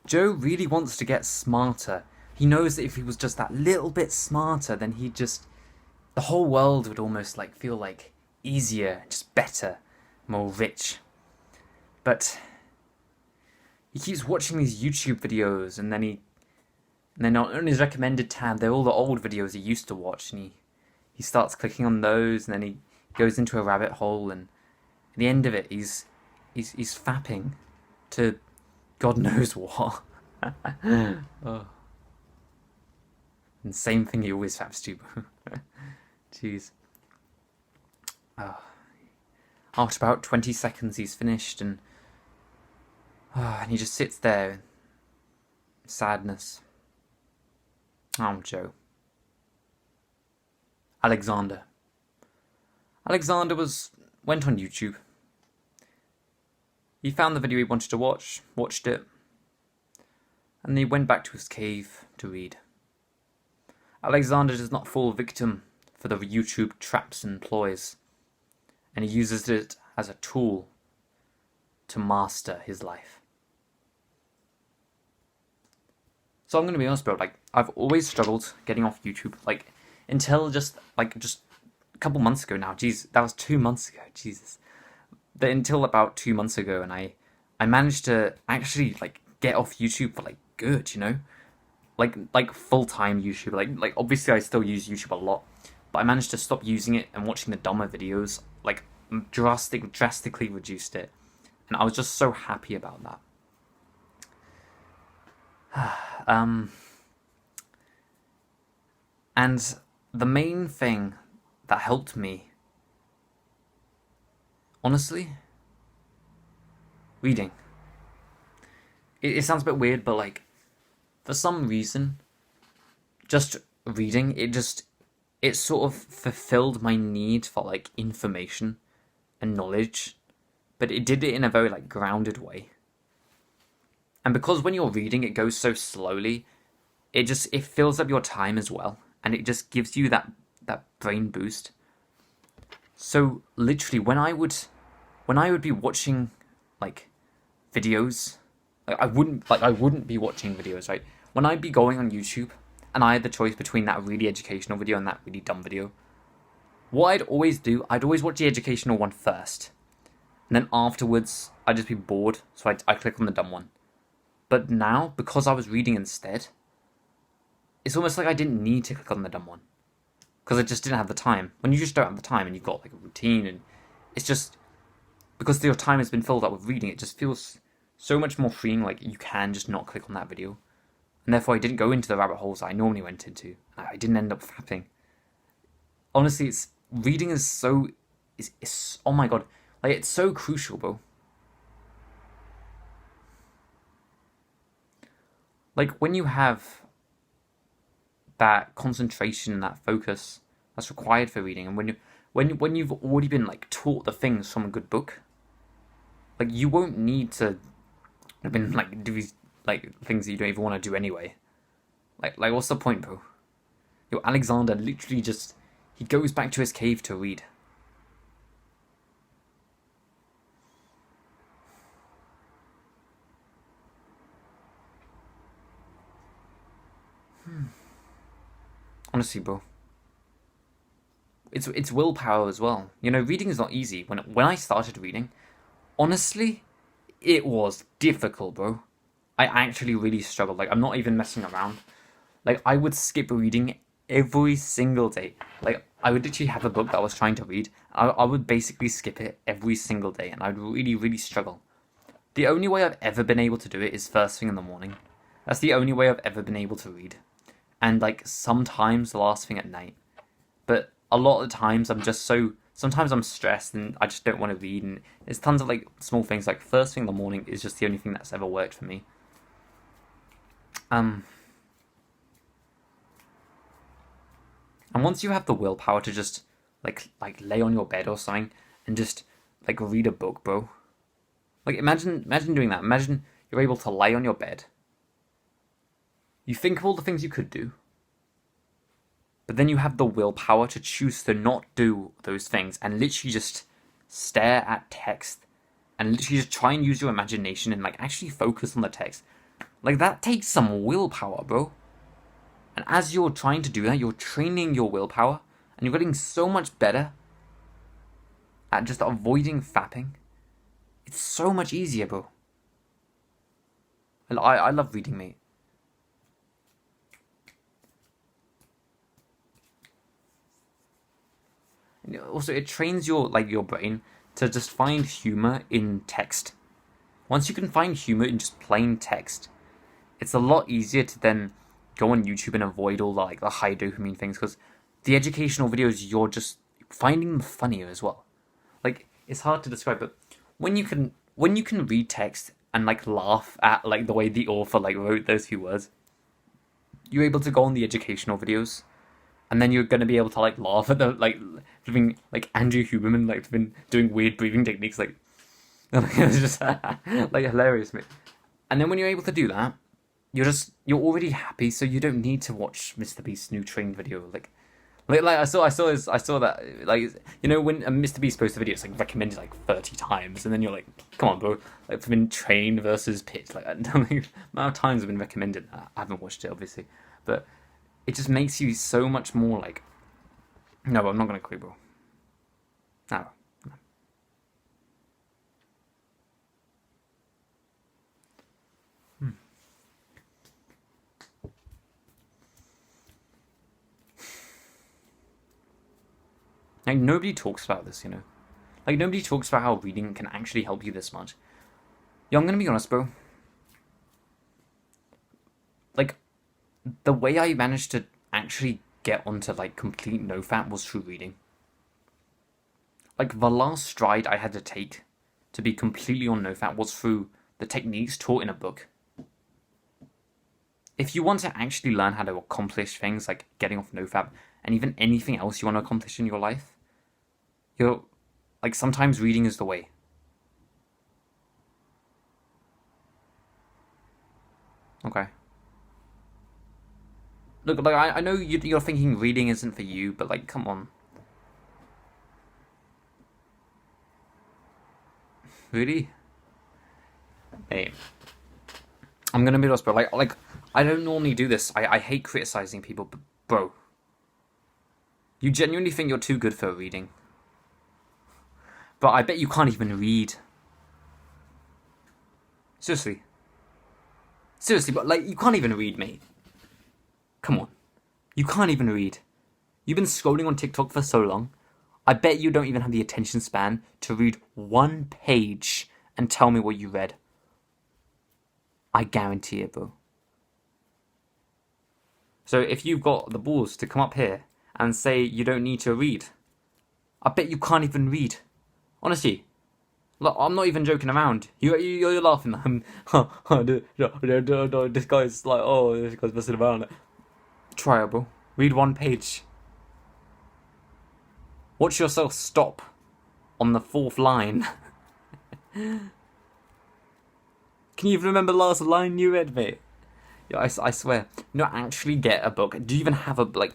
Joe really wants to get smarter. He knows that if he was just that little bit smarter, then the whole world would almost like feel like easier, just better, more rich. But he keeps watching these YouTube videos, and then on his recommended tab, they're all the old videos he used to watch, and he starts clicking on those, and then he goes into a rabbit hole, and at the end of it, he's fapping to God knows what. Oh. And same thing he always faps to. Jeez. Oh. After about 20 seconds, he's finished, and he just sits there in sadness. Oh, Joe. Alexander. Alexander went on YouTube. He found the video he wanted to watch, watched it, and then he went back to his cave to read. Alexander does not fall victim for the YouTube traps and ploys, and he uses it as a tool to master his life. So I'm going to be honest, bro, like, I've always struggled getting off YouTube, like, until just a couple months ago now. Jeez, that was 2 months ago, Jesus. Until about 2 months ago, and I managed to actually, like, get off YouTube for, like, good, you know? Like full-time YouTube. Like obviously I still use YouTube a lot, but I managed to stop using it and watching the dumber videos, like, drastically reduced it. And I was just so happy about that. And the main thing that helped me, honestly, reading. It sounds a bit weird, but like, for some reason, just reading, it sort of fulfilled my need for like information and knowledge, but it did it in a very like grounded way. And because when you're reading, it goes so slowly, it fills up your time as well, and it just gives you that brain boost. So literally, when I would be watching like videos, like I wouldn't be watching videos, right? When I'd be going on YouTube and I had the choice between that really educational video and that really dumb video, what I'd always do, I'd always watch the educational one first, and then afterwards I'd just be bored, so I'd click on the dumb one. But now, because I was reading instead, it's almost like I didn't need to click on the dumb one, because I just didn't have the time. When you just don't have the time and you've got like a routine, and it's just because your time has been filled up with reading, it just feels so much more freeing. Like, you can just not click on that video, and therefore I didn't go into the rabbit holes I normally went into. I didn't end up fapping. Honestly, reading is so it's oh my god, like, it's so crucial, bro. Like, when you have that concentration and that focus that's required for reading, and when you've already been like taught the things from a good book, like, you won't need to have been like do these like things that you don't even want to do anyway. Like what's the point, bro? Yo, Alexander literally just he goes back to his cave to read. Honestly, bro. It's willpower as well. You know, reading is not easy. When I started reading, honestly, it was difficult, bro. I actually really struggled. Like, I'm not even messing around. Like, I would skip reading every single day. Like, I would literally have a book that I was trying to read. I would basically skip it every single day, and I'd really, really struggle. The only way I've ever been able to do it is first thing in the morning. That's the only way I've ever been able to read. And, like, sometimes the last thing at night. But a lot of the times sometimes I'm stressed and I just don't want to read, and there's tons of like small things, like first thing in the morning is just the only thing that's ever worked for me. And once you have the willpower to just like lay on your bed or something and just like read a book, bro. Like, imagine doing that. Imagine you're able to lay on your bed. You think of all the things you could do, but then you have the willpower to choose to not do those things and literally just stare at text and literally just try and use your imagination and like actually focus on the text. Like, that takes some willpower, bro. And as you're trying to do that, you're training your willpower, and you're getting so much better at just avoiding fapping. It's so much easier, bro. I love reading, mate. And also, it trains your brain to just find humor in text. Once you can find humor in just plain text, it's a lot easier to then go on YouTube and avoid all the high dopamine things, because the educational videos, you're just finding them funnier as well. Like, it's hard to describe, but when you can read text and laugh at the way the author wrote those few words, you're able to go on the educational videos, and then you're gonna be able to laugh at the Andrew Huberman been doing weird breathing techniques it's just hilarious, mate. And then when you're able to do that, you're already happy, so you don't need to watch Mr. Beast's new train video. I saw that when Mr. Beast posts a video, it's recommended 30 times, and then you're like, come on, bro, been Train versus Pit, the amount of times I've been recommended that. I haven't watched it obviously, but it just makes you so much more no, I'm not gonna quit, bro. No. Nobody talks about this, nobody talks about how reading can actually help you this much. Yo, I'm gonna be honest, bro. The way I managed to actually get onto complete no-fap was through reading. The last stride I had to take to be completely on no-fap was through the techniques taught in a book. If you want to actually learn how to accomplish things like getting off no-fap, and even anything else you want to accomplish in your life, you're sometimes reading is the way. Okay. Look, I know you're thinking reading isn't for you, but come on. Really? Hey, I'm gonna be honest, bro. I don't normally do this. I hate criticizing people, but bro, you genuinely think you're too good for reading. But I bet you can't even read. Seriously, but you can't even read, mate. Come on, you can't even read. You've been scrolling on TikTok for so long. I bet you don't even have the attention span to read one page and tell me what you read. I guarantee it, bro. So if you've got the balls to come up here and say you don't need to read, I bet you can't even read. Honestly. Look, I'm not even joking around. You're laughing. This guy's this guy's messing around. Try it, bro. Read one page. Watch yourself stop on the 4th line. Can you even remember the last line you read, mate? Yeah, I swear. Actually get a book. Do you even have a, bro,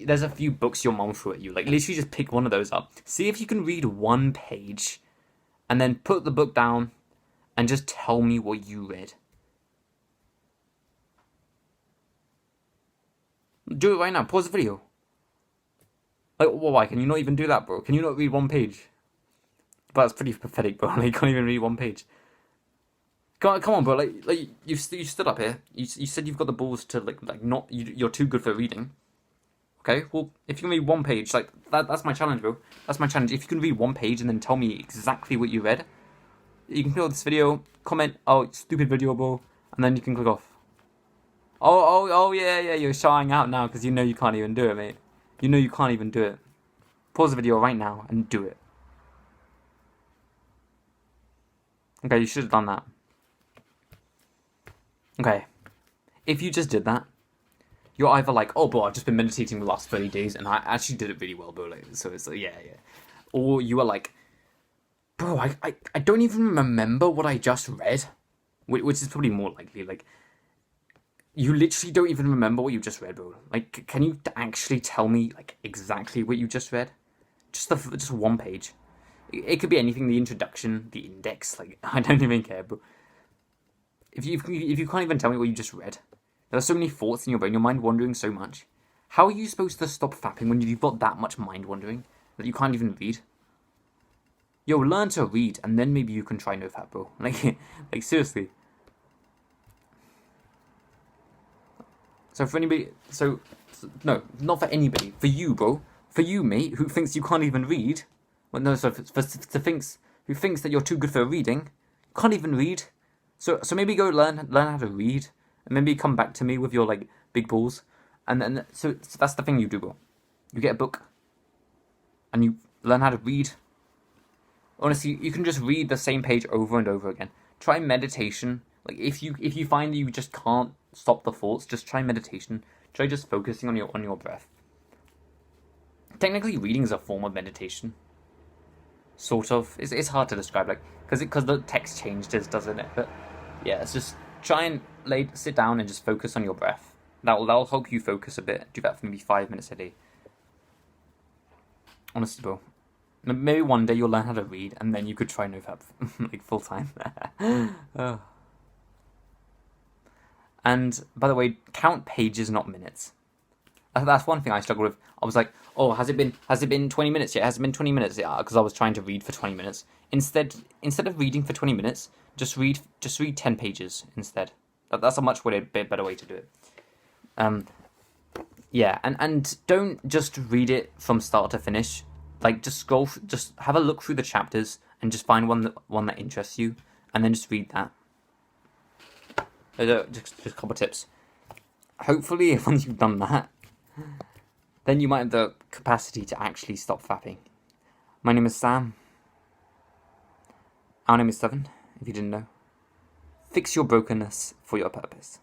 there's a few books your mom threw at you. Literally just pick one of those up. See if you can read one page, and then put the book down, and just tell me what you read. Do it right now. Pause the video. Why? Can you not even do that, bro? Can you not read one page? But that's pretty pathetic, bro. You can't even read one page. Come on, bro. You stood up here. You said you've got the balls to not. You're too good for reading. Okay. Well, if you can read one page, that's my challenge, bro. That's my challenge. If you can read one page and then tell me exactly what you read, you can click this video, comment, "Oh, stupid video, bro," and then you can click off. Oh, yeah. You're shying out now because you know you can't even do it, mate. You know you can't even do it. Pause the video right now and do it. Okay, you should have done that. Okay. If you just did that, you're either oh, bro, I've just been meditating the last 30 days and I actually did it really well, bro. So it's yeah. Or you are bro, I don't even remember what I just read, which is probably more likely. You literally don't even remember what you just read, bro. Can you actually tell me exactly what you just read? Just one page. It could be anything. The introduction, the index. I don't even care, bro. if you can't even tell me what you just read, there are so many thoughts in your brain, your mind wandering so much. How are you supposed to stop fapping when you've got that much mind wandering that you can't even read? Yo, learn to read, and then maybe you can try no fap, bro. Like seriously. So for anybody, no, not for anybody. For you, bro. For you, mate, who thinks you can't even read. Well, no, so who thinks that you're too good for reading, can't even read. So maybe go learn how to read, and maybe come back to me with your like big balls, and then so that's the thing you do, bro. You get a book, and you learn how to read. Honestly, you can just read the same page over and over again. Try meditation. Like if you find that you just can't stop the thoughts, just try meditation. Try just focusing on your breath. Technically, reading is a form of meditation. Sort of. It's hard to describe, like because the text changes, doesn't it? But yeah, it's just try and sit down and just focus on your breath. That'll help you focus a bit. Do that for maybe 5 minutes a day. Honestly, bro. Maybe one day you'll learn how to read, and then you could try NoFap like full time. Oh. And by the way, count pages, not minutes. That's one thing I struggle with. I was like, oh, has it been 20 minutes yet? Has it been 20 minutes yet? Because I was trying to read for 20 minutes. Instead of reading for 20 minutes, just read 10 pages instead. That's a much better way to do it. Yeah, and don't just read it from start to finish. Like just have a look through the chapters and just find one that interests you, and then just read that. Just a couple of tips. Hopefully, once you've done that, then you might have the capacity to actually stop fapping. My name is Sam. Our name is Seven, if you didn't know. Fix your brokenness for your purpose.